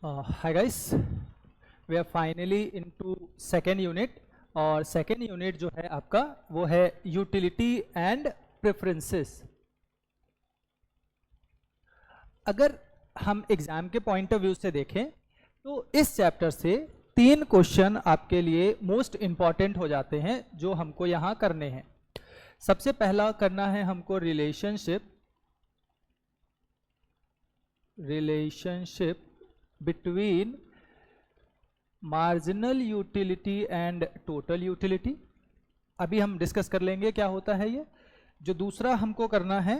Hi guys, we are finally into second unit और second unit जो है आपका वो है utility and preferences। अगर हम एग्जाम के पॉइंट ऑफ व्यू से देखें तो इस चैप्टर से 3 क्वेश्चन आपके लिए मोस्ट इंपॉर्टेंट हो जाते हैं जो हमको यहाँ करने हैं। सबसे पहला करना है हमको relationship between marginal utility and total utility. अभी हम डिस्कस कर लेंगे क्या होता है ये। जो दूसरा हमको करना है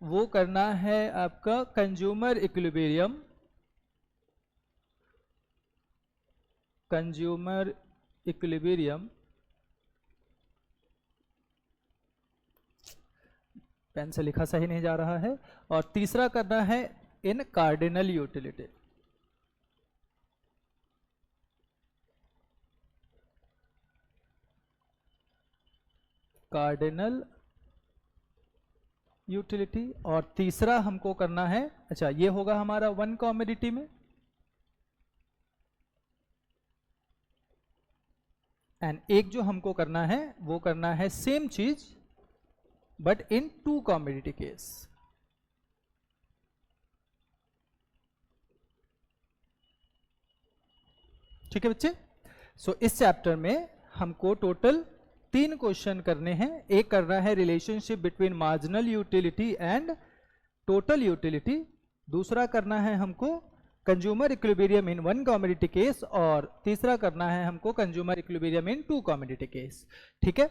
वो करना है आपका कंज्यूमर इक्विलिब्रियम, पेन से लिखा सही नहीं जा रहा है। और तीसरा करना है इन कार्डिनल यूटिलिटी। और तीसरा हमको करना है, अच्छा ये होगा हमारा वन कमोडिटी में, एंड एक जो हमको करना है वो करना है सेम चीज बट इन 2 कमोडिटी केस। ठीक है बच्चे। सो इस चैप्टर में हमको टोटल 3 क्वेश्चन करने हैं। एक करना है relationship between marginal utility and total utility, दूसरा करना है हमको कंज्यूमर इक्विलिब्रियम इन 1 कमोडिटी केस, और तीसरा करना है हमको कंज्यूमर इक्विलिब्रियम इन 2 कमोडिटी केस। ठीक है,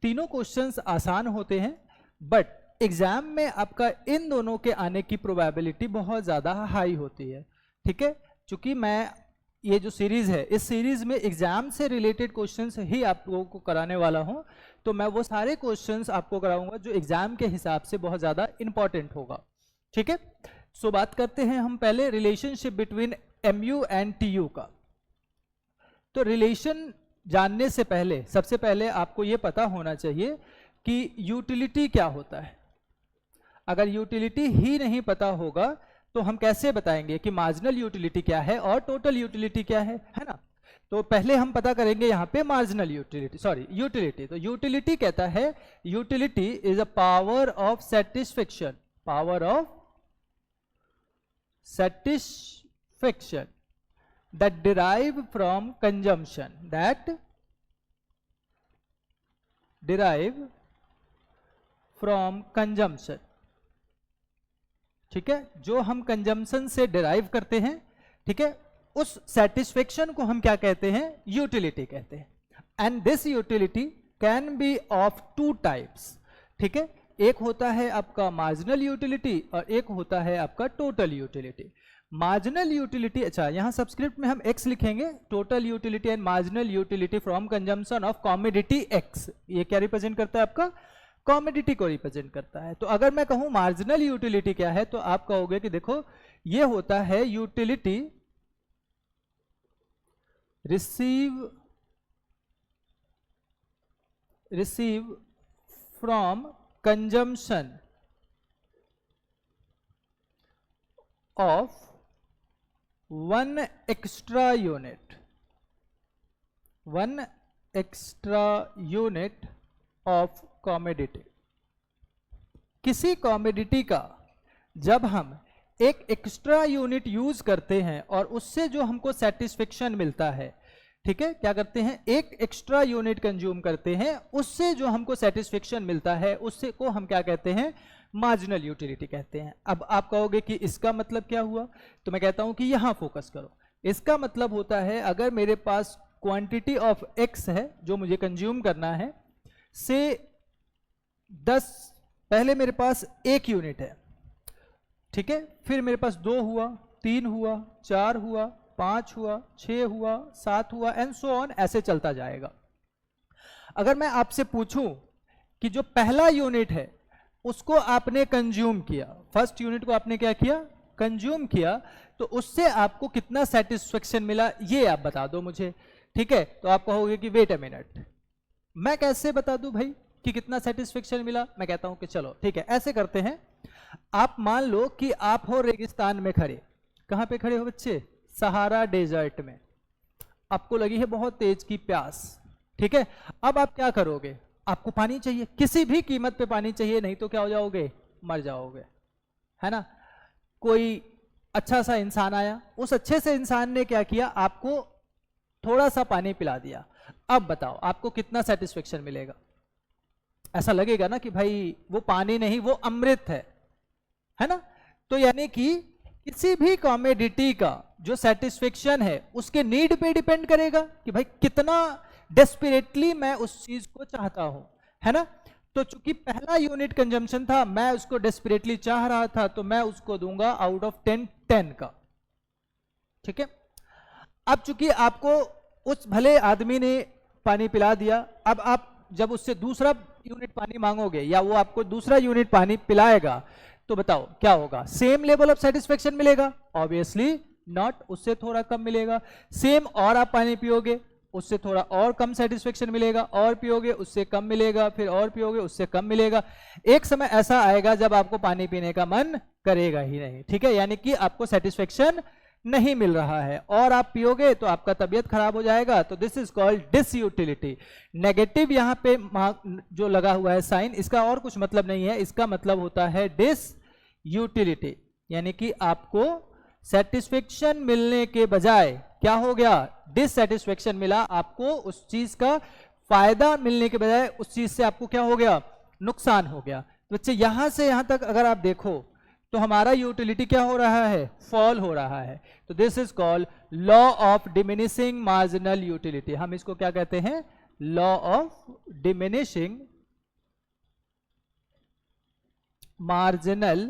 तीनों क्वेश्चंस आसान होते हैं बट एग्जाम में आपका इन दोनों के आने की प्रोबेबिलिटी बहुत ज़्यादा हाई होती है। ठीक है, चूंकि मैं ये जो सीरीज है इस सीरीज में एग्जाम से रिलेटेड क्वेश्चंस ही आप लोगों को कराने वाला हूं, तो मैं वो सारे क्वेश्चंस आपको कराऊंगा जो एग्जाम के हिसाब से बहुत ज़्यादा इंपॉर्टेंट होगा। ठीक है, सो बात करते हैं हम पहले relationship between MU and TU का। तो रिलेशन जानने से पहले सबसे पहले आपको ये पता होना चाहिए कि यूटिलिटी क्या होता है। अगर यूटिलिटी ही नहीं पता होगा तो हम कैसे बताएंगे कि मार्जिनल यूटिलिटी क्या है और टोटल यूटिलिटी क्या है ना। तो पहले हम पता करेंगे यहाँ पे मार्जिनल यूटिलिटी। तो यूटिलिटी कहता है utility is a power of satisfaction, that derive from consumption। ठीक है, जो हम कंजम्पशन से डिराइव करते हैं, ठीक है, उस सेटिस्फेक्शन को हम क्या कहते हैं, यूटिलिटी कहते हैं। And this utility can be of 2 types. ठीक है, एक होता है आपका मार्जिनल यूटिलिटी और एक होता है आपका टोटल यूटिलिटी। मार्जिनल यूटिलिटी, अच्छा यहां सबस्क्रिप्ट में हम x लिखेंगे, total utility and marginal utility from consumption of commodity x। ये क्या रिप्रेजेंट करता है, आपका कमोडिटी को रिप्रेजेंट करता है। तो अगर मैं कहूं मार्जिनल यूटिलिटी क्या है तो आप कहोगे कि देखो ये होता है utility receive from consumption of 1 extra unit of commodity. किसी कमोडिटी का जब हम एक एक्स्ट्रा यूनिट यूज करते हैं और उससे जो हमको सेटिस्फेक्शन मिलता है, ठीक है, क्या करते हैं, एक एक्स्ट्रा यूनिट कंज्यूम करते हैं, उससे जो हमको सेटिस्फेक्शन मिलता है उससे को हम क्या कहते हैं, मार्जिनल यूटिलिटी कहते हैं। अब आप कहोगे कि इसका मतलब क्या हुआ, तो मैं कहता हूं कि यहां फोकस करो। इसका मतलब होता है अगर मेरे पास क्वांटिटी ऑफ एक्स है जो मुझे कंज्यूम करना है, से 10 पहले मेरे पास 1 यूनिट है, ठीक है, फिर मेरे पास 2 हुआ, 3 हुआ, 4 हुआ, 5 हुआ, 6 हुआ, 7 हुआ, एंड सो ऑन, ऐसे चलता जाएगा। अगर मैं आपसे पूछूं कि जो पहला यूनिट है उसको आपने कंज्यूम किया, फर्स्ट यूनिट को आपने क्या किया, कंज्यूम किया, तो उससे आपको कितना सेटिस्फेक्शन मिला ये आप बता दो मुझे। ठीक है, तो आप कहोगे कि वेट अ मिनट, मैं कैसे बता दूं भाई कि कितना सेटिस्फेक्शन मिला। मैं कहता हूं कि चलो ठीक है ऐसे करते हैं, आप मान लो कि आप हो रेगिस्तान में खड़े। कहां पे खड़े हो बच्चे, सहारा डेजर्ट में, आपको लगी है बहुत तेज की प्यास, ठीक है। अब आप क्या करोगे, आपको पानी चाहिए, किसी भी कीमत पे पानी चाहिए, नहीं तो क्या हो जाओगे, मर जाओगे, है ना। कोई अच्छा सा इंसान आया, उस अच्छे से इंसान ने क्या किया, आपको थोड़ा सा पानी पिला दिया। अब बताओ आपको कितना सेटिस्फेक्शन मिलेगा। ऐसा लगेगा ना कि भाई वो पानी नहीं, वो अमृत है ना। तो यानी कि किसी भी कॉमोडिटी का जो सेटिस्फेक्शन है उसके नीड पे डिपेंड करेगा कि भाई कितना डेस्परेटली मैं उस चीज को चाहता हूं, है ना। तो चूंकि पहला यूनिट कंजम्पशन था, मैं उसको डेस्परेटली चाह रहा था, तो मैं उसको दूंगा आउट ऑफ 10 का, ठीक है। अब चूंकि आपको उस भले आदमी ने पानी पिला दिया, अब आप जब उससे दूसरा यूनिट पानी मांगोगे या वो आपको दूसरा यूनिट पानी पिलाएगा, तो बताओ क्या होगा, सेम लेवल ऑफ सेटिस्फेक्शन मिलेगा? ऑब्वियसली नॉट, उससे थोड़ा कम मिलेगा। सेम और आप पानी पियोगे, उससे थोड़ा और कम सेटिस्फेक्शन मिलेगा, और पियोगे उससे कम मिलेगा, फिर और पियोगे उससे कम मिलेगा। एक समय ऐसा आएगा जब आपको पानी पीने का मन करेगा ही नहीं, ठीक है। यानी कि आपको सेटिस्फेक्शन नहीं मिल रहा है और आप पियोगे तो आपका तबीयत खराब हो जाएगा। तो this is called disutility. Negative यहाँ पे जो लगा हुआ है साइन, इसका और कुछ मतलब नहीं है, इसका मतलब होता है डिसयूटिलिटी, यानी कि आपको सेटिस्फेक्शन मिलने के बजाय क्या हो गया, डिससेटिस्फेक्शन मिला। आपको उस चीज का फायदा मिलने के बजाय उस चीज से आपको क्या हो गया, नुकसान हो गया। तो बच्चे यहां से यहां तक अगर आप देखो तो हमारा यूटिलिटी क्या हो रहा है, फॉल हो रहा है। तो this is called law of diminishing marginal utility. हम इसको क्या कहते हैं, law of diminishing marginal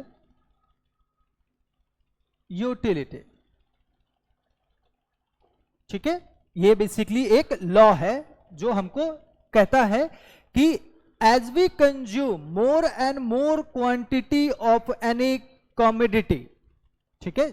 utility, ठीक है। ये बेसिकली एक लॉ है जो हमको कहता है कि as we consume more and more quantity of any commodity, ठीक है,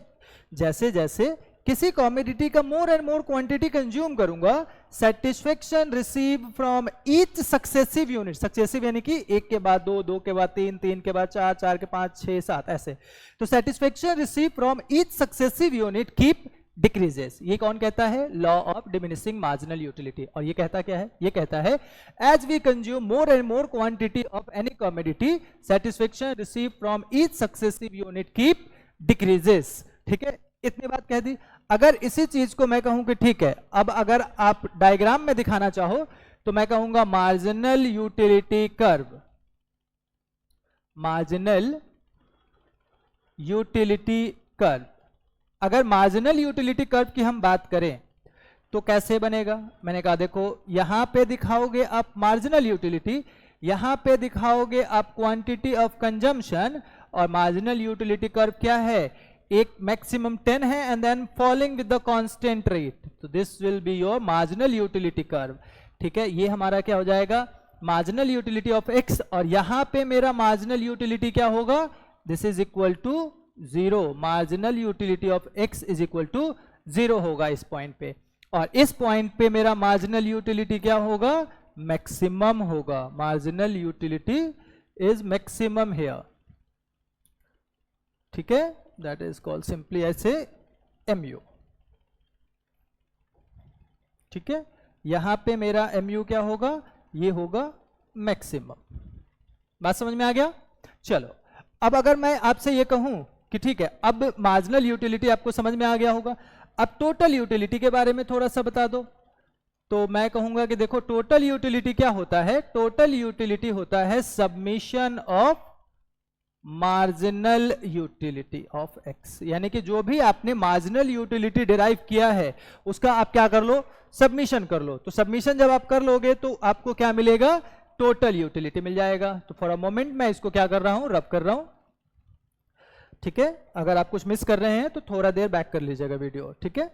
जैसे जैसे किसी कॉमोडिटी का more and more quantity consume करूंगा, satisfaction receive from each successive unit, successive यानी कि एक के बाद दो, दो के बाद तीन, तीन के बाद चार, चार के पांच, छह, सात, ऐसे। तो satisfaction receive from each successive unit keep decreases. ये कौन कहता है, law of diminishing marginal utility. और ये कहता क्या है, ये कहता है as we consume more and more quantity of any commodity, satisfaction receive from each successive unit keep decreases, ठीक है। इतनी बात कह दी। अगर इसी चीज को मैं कहूं कि ठीक है, अब अगर आप डायग्राम में दिखाना चाहो तो मैं कहूंगा marginal utility curve, marginal utility curve. अगर मार्जिनल यूटिलिटी कर्व की हम बात करें तो कैसे बनेगा, मैंने कहा देखो यहां पे दिखाओगे आप मार्जिनल यूटिलिटी, यहां पे दिखाओगे आप क्वांटिटी ऑफ कंजम्पशन, और मार्जिनल यूटिलिटी कर्व क्या है, एक मैक्सिमम 10 है and then falling with the constant rate. तो this will be your marginal utility curve, ठीक है। ये हमारा क्या हो जाएगा, मार्जिनल यूटिलिटी ऑफ एक्स, और यहां पे मेरा मार्जिनल यूटिलिटी क्या होगा, this is equal to 0। Marginal utility of X is equal to 0 होगा इस पॉइंट पे, और इस पॉइंट पे मेरा मार्जिनल यूटिलिटी क्या होगा, मैक्सिमम होगा। Marginal utility is maximum here, ठीक है। दैट इज कॉल्ड सिंपली ऐसे MU, ठीक है। यहां पे मेरा MU क्या होगा, ये होगा मैक्सिमम। बात समझ में आ गया। चलो अब अगर मैं आपसे ये कहूं कि ठीक है, अब मार्जिनल यूटिलिटी आपको समझ में आ गया होगा, अब टोटल यूटिलिटी के बारे में थोड़ा सा बता दो। तो मैं कहूंगा कि देखो टोटल यूटिलिटी क्या होता है, टोटल यूटिलिटी होता है submission of marginal utility of x, यानी कि जो भी आपने मार्जिनल यूटिलिटी डिराइव किया है उसका आप क्या कर लो, सबमिशन कर लो। तो सबमिशन जब आप कर लोगे तो आपको क्या मिलेगा, टोटल यूटिलिटी मिल जाएगा। तो फॉर अ मोमेंट मैं इसको क्या कर रहा हूं, रब कर रहा हूं, ठीक है। अगर आप कुछ मिस कर रहे हैं तो थोड़ा देर बैक कर लीजिएगा वीडियो, ठीक है।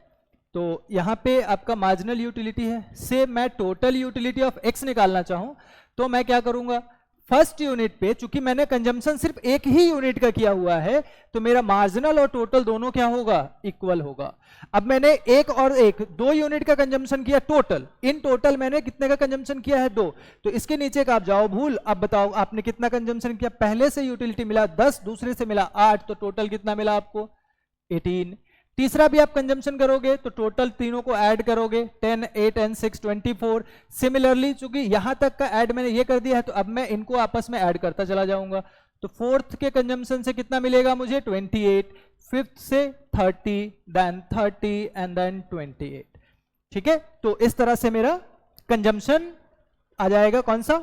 तो यहां पे आपका मार्जिनल यूटिलिटी है, से मैं टोटल यूटिलिटी ऑफ एक्स निकालना चाहूं तो मैं क्या करूंगा, फर्स्ट यूनिट पे चूंकि मैंने कंजम्पशन सिर्फ एक ही यूनिट का किया हुआ है तो मेरा मार्जिनल और टोटल दोनों क्या होगा, इक्वल होगा। अब मैंने एक और एक 2 यूनिट का कंजम्पशन किया टोटल, इन टोटल मैंने कितने का कंजम्पशन किया है, 2। तो इसके नीचे का आप जाओ भूल, अब बताओ आपने कितना कंजम्पशन किया, पहले से यूटिलिटी मिला 10, दूसरे से मिला 8, तो टोटल कितना मिला आपको, 18। तीसरा भी आप कंजम्पशन करोगे तो टोटल तीनों को ऐड करोगे 10, 8 एंड 6 24। सिमिलरली चूंकि यहां तक का ऐड मैंने ये कर दिया है तो अब मैं इनको आपस में ऐड करता चला जाऊंगा। तो फोर्थ के कंजम्पशन से कितना मिलेगा मुझे 28, फिफ्थ से 30, देन 30 एंड देन 28। ठीक है, तो इस तरह से मेरा कंजम्पशन आ जाएगा कौन सा,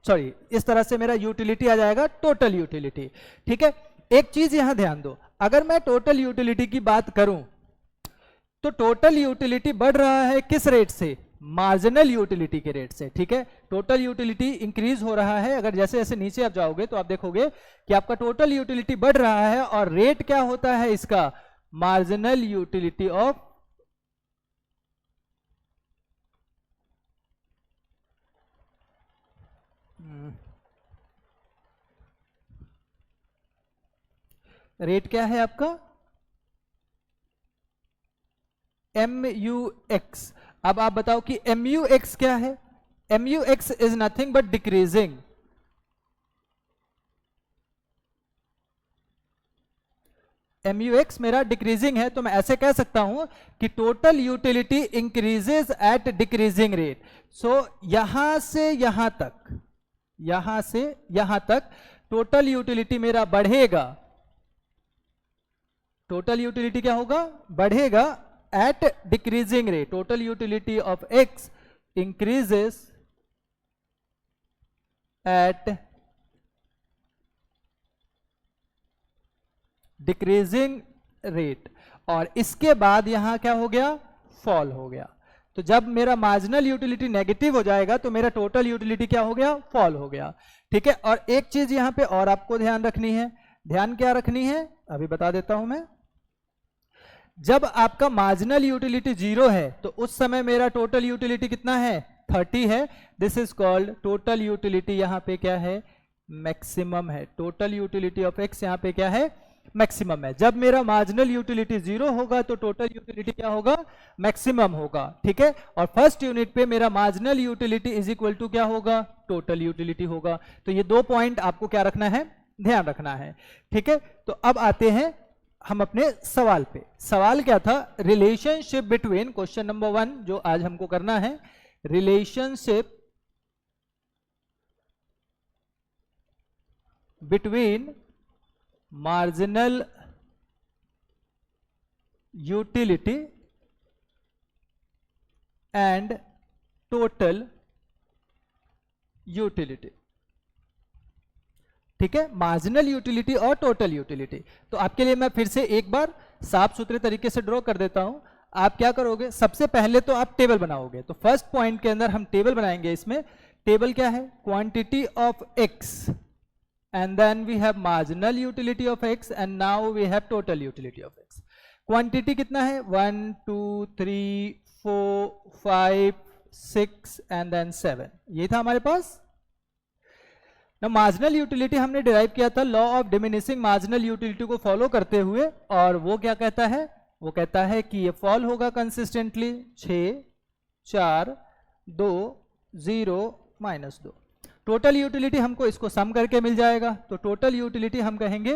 सॉरी इस तरह से मेरा यूटिलिटी आ जाएगा टोटल यूटिलिटी। ठीक है, एक चीज यहां ध्यान दो, अगर मैं टोटल यूटिलिटी की बात करूं तो टोटल यूटिलिटी बढ़ रहा है किस रेट से, मार्जिनल यूटिलिटी के रेट से। ठीक है, टोटल यूटिलिटी इंक्रीज हो रहा है। अगर जैसे जैसे नीचे आप जाओगे तो आप देखोगे कि आपका टोटल यूटिलिटी बढ़ रहा है और रेट क्या होता है इसका, मार्जिनल यूटिलिटी ऑफ रेट क्या है आपका MUX। अब आप बताओ कि MUX क्या है, MUX is nothing but decreasing. MUX मेरा डिक्रीजिंग है, तो मैं ऐसे कह सकता हूं कि total utility increases at decreasing rate. So यहां से यहां तक, यहां से यहां तक टोटल यूटिलिटी मेरा बढ़ेगा। टोटल यूटिलिटी क्या होगा, बढ़ेगा at decreasing rate. Total utility of X increases at decreasing rate, और इसके बाद यहां क्या हो गया, फॉल हो गया। तो जब मेरा मार्जिनल यूटिलिटी नेगेटिव हो जाएगा तो मेरा टोटल यूटिलिटी क्या हो गया, फॉल हो गया। ठीक है, और एक चीज यहां पे और आपको ध्यान रखनी है, ध्यान क्या रखनी है अभी बता देता हूं मैं। जब आपका मार्जिनल यूटिलिटी 0 है तो उस समय मेरा टोटल यूटिलिटी कितना है, 30 है। This is called total utility, यहां पे क्या है, मैक्सिमम है। टोटल यूटिलिटी ऑफ X यहां पे क्या है, मैक्सिमम है। जब मेरा मार्जिनल यूटिलिटी 0 होगा तो टोटल यूटिलिटी क्या होगा, मैक्सिमम होगा। ठीक है, और फर्स्ट यूनिट पे मेरा marginal utility is equal to क्या होगा, टोटल यूटिलिटी होगा। तो ये दो पॉइंट आपको क्या रखना है, ध्यान रखना है। ठीक है, तो अब आते हैं हम अपने सवाल पे। सवाल क्या था, रिलेशनशिप बिटवीन, क्वेश्चन नंबर 1 जो आज हमको करना है, relationship between marginal utility and total utility. ठीक है, मार्जिनल यूटिलिटी और टोटल यूटिलिटी। तो आपके लिए मैं फिर से एक बार साफ सुथरे तरीके से ड्रॉ कर देता हूं। आप क्या करोगे, सबसे पहले तो आप टेबल बनाओगे। तो फर्स्ट पॉइंट के अंदर हम टेबल बनाएंगे। इसमें टेबल क्या है, quantity of X and then we have marginal utility of X and now we have total utility of X. Quantity कितना है, 1 2 3 4 5 6 and then 7, ये था हमारे पास ना। मार्जिनल यूटिलिटी हमने डिराइव किया था law of diminishing marginal utility को फॉलो करते हुए, और वो क्या कहता है, वो कहता है कि ये फॉल होगा कंसिस्टेंटली 6 4 2 0 -2। टोटल यूटिलिटी हमको इसको सम करके मिल जाएगा। तो टोटल यूटिलिटी हम कहेंगे,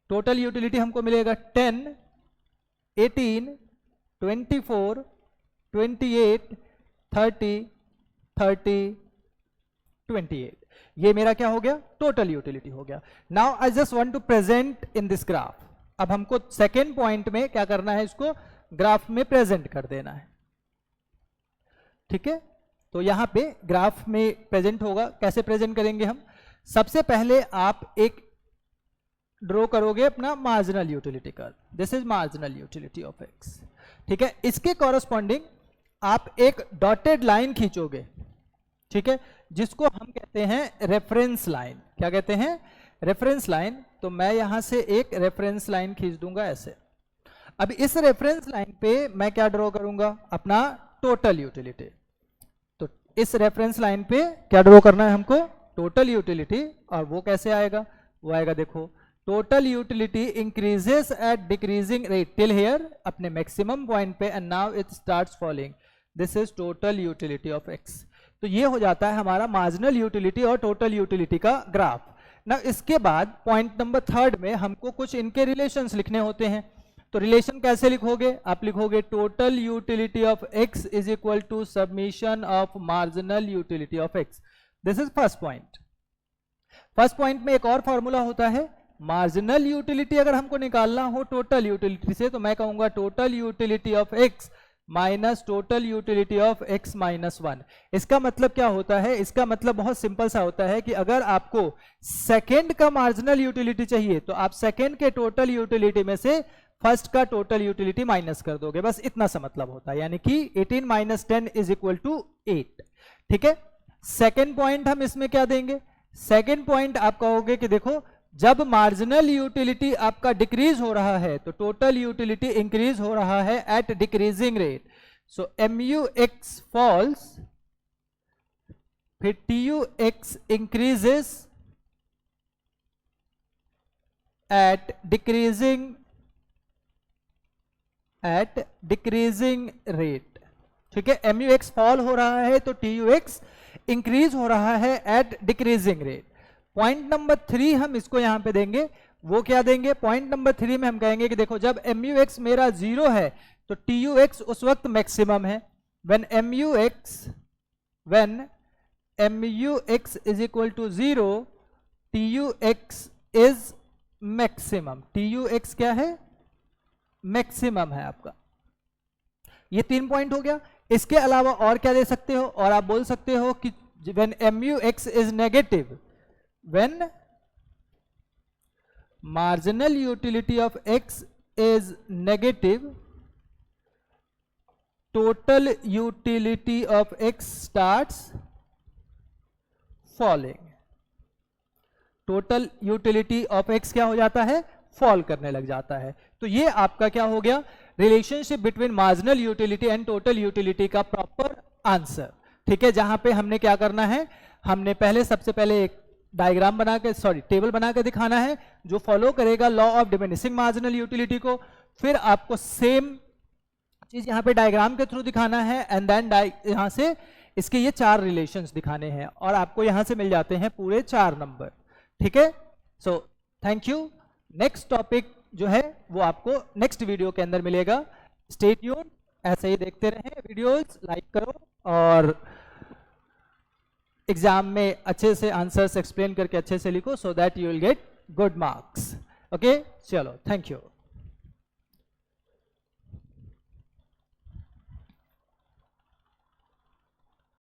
टोटल यूटिलिटी हमको मिलेगा 10 18 24 28 30 30 28। ये मेरा क्या हो गया, टोटल यूटिलिटी हो गया। Now I just want to present in this graph. अब हमको सेकेंड पॉइंट में क्या करना है, इसको ग्राफ में प्रेजेंट कर देना है। ठीक है, तो यहां पे ग्राफ में प्रेजेंट होगा। कैसे प्रेजेंट करेंगे हम, सबसे पहले आप एक ड्रॉ करोगे अपना marginal utility curve. This is marginal utility of X। ठीक है, इसके कॉरस्पॉन्डिंग आप एक डॉटेड लाइन खींचोगे। ठीक है, जिसको हम कहते हैं रेफरेंस लाइन। क्या कहते हैं, रेफरेंस लाइन। तो मैं यहां से एक रेफरेंस लाइन खींच दूंगा ऐसे। अब इस रेफरेंस लाइन पे मैं क्या ड्रॉ करूंगा, अपना टोटल यूटिलिटी। तो इस रेफरेंस लाइन पे क्या ड्रॉ करना है हमको, टोटल यूटिलिटी। और वो कैसे आएगा, वो आएगा देखो, total utility increases at decreasing rate till here, अपने मैक्सिमम पॉइंट पे, and now it starts falling. This is total utility of X। तो ये हो जाता है हमारा मार्जिनल यूटिलिटी और टोटल यूटिलिटी का ग्राफ। ना इसके बाद पॉइंट नंबर 3 में हमको कुछ इनके रिलेशंस लिखने होते हैं। तो रिलेशन कैसे लिखोगे, आप लिखोगे total utility of X is equal to summation of marginal utility of X. This is first point. First point में एक और फॉर्मूला होता है, मार्जिनल यूटिलिटी अगर हमको निकालना हो टोटल यूटिलिटी से, तो मैं कहूंगा total utility of x minus total utility of x minus 1। इसका मतलब क्या होता है, इसका मतलब बहुत सिंपल सा होता है कि अगर आपको सेकेंड का मार्जिनल यूटिलिटी चाहिए तो आप सेकेंड के टोटल यूटिलिटी में से फर्स्ट का टोटल यूटिलिटी माइनस कर दोगे, बस इतना सा मतलब होता है। यानी कि 18 माइनस 10 इज इक्वल टू 8। ठीक है, सेकेंड पॉइंट हम इसमें क्या देंगे, सेकेंड पॉइंट आप कहोगे कि देखो जब मार्जिनल यूटिलिटी आपका डिक्रीज हो रहा है तो टोटल यूटिलिटी इंक्रीज हो रहा है at decreasing rate. So MUX false, फिर TUX increases at decreasing rate. ठीक है, MUX फॉल हो रहा है तो TUX इंक्रीज हो रहा है at decreasing rate. Point number 3 हम इसको यहां पे देंगे, वो क्या देंगे, पॉइंट नंबर 3 में हम कहेंगे कि देखो जब MUX मेरा 0 है तो TUX उस वक्त मैक्सिमम है। when MUX is equal to 0 TUX is maximum. TUX क्या है, मैक्सिमम है आपका। ये 3 पॉइंट हो गया। इसके अलावा और क्या दे सकते हो, और आप बोल सकते हो कि when MUX is negative, when marginal utility of x is negative, total utility of x starts falling। Total utility of x क्या हो जाता है, फॉल करने लग जाता है। तो ये आपका क्या हो गया, relationship between marginal utility and total utility का प्रॉपर आंसर। ठीक है, जहां पे हमने क्या करना है, हमने सबसे पहले एक डायग्राम बना के टेबल बना के दिखाना है जो फॉलो करेगा law of diminishing marginal utility को। फिर आपको सेम चीज यहाँ पे डायग्राम के थ्रू दिखाना है एंड देन यहाँ से इसके ये 4 रिलेशंस दिखाने हैं और आपको यहाँ से मिल जाते हैं पूरे 4 नंबर। ठीक है, so thank you. Next topic जो है वो आपको नेक्स्ट वीडियो के अंदर मिलेगा। स्टे ट्यून्ड, ऐसे ही देखते रहें वीडियोस, लाइक करो और एग्जाम में अच्छे से आंसर्स एक्सप्लेन करके अच्छे से लिखो so that you will get good marks. Okay, चलो, थैंक यू।